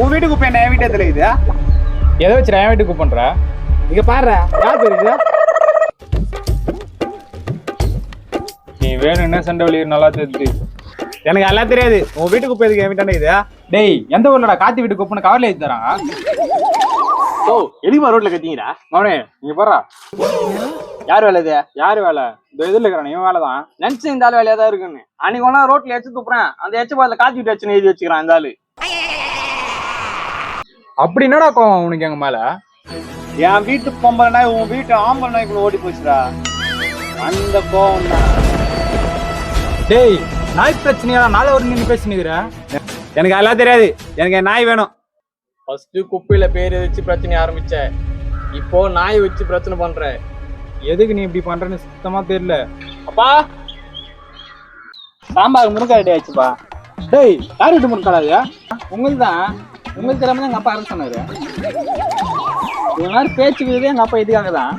உன் வீட்டு குப்பை என்ன என் வீட்டு எதுல இது? எதை வச்சு என் வீட்டுக்கு பண்ற? இங்க பாரு, யார் தெரியுது? நீ வேணும்னா சண்டை வழி நல்லா தெரியுது. எனக்கு எல்லாம் தெரியாது. உன் வீட்டு குப்பை எதுக்கு என் வீட்டான இது? டேய், எந்த ஊர்லடா காத்தி வீட்டு குப்பைன்னு கவர்ல ஏற்றி தராங்க? ஓ, எதுக்கு ரோட்ல கத்திங்கடா? அவனே இங்க போறா. யார் வேலை இது? யாரு வேலை? இந்த இதுல இருக்கிறான் இவன் வேலை தான். நினைச்சு இந்த ஆள் வேலையா தான் இருக்குன்னு. அன்னைக்கு ஒன்னா ரோட்ல எச்சு துப்புறேன், அந்த எச்சு பாத்துல காத்தி விட்டு வச்சுன்னு எழுதி வச்சுக்கிறான் இந்த ஆளு. அப்படி என்னடா கோவம் உனக்கு எங்க மேல? என் வீட்டு பொம்பளை நாய் உன் வீட்டு ஆம்பளை நாய்க்குள்ள ஓடி போச்சுடா. அந்த கோவம் தான். டேய், நாய் பிரச்சனையா நாளை ஒரு நின்று பேசினுக்கிற? எனக்கு எல்லாம் தெரியாது. எனக்கு என் நாய் வேணும். ஃபர்ஸ்ட் குப்பையில பேர் வச்சு பிரச்சனை ஆரம்பிச்ச, இப்போ நாய் வச்சு பிரச்சனை பண்ற. எதுக்கு நீ இப்படி பண்றன்னு சுத்தமா தெரியல. அப்பா, சாம்பார் முருங்காய் ஆச்சுப்பா. டேய், யார் வீட்டு முருங்காய்? உங்களுக்கு தான். உங்களுக்கு தெரியாம தான் எங்க அப்பா அரைச்சு சொன்னாரு. இந்த மாதிரி பேச்சுக்கிறது எங்க அப்பா இதுக்காக தான்.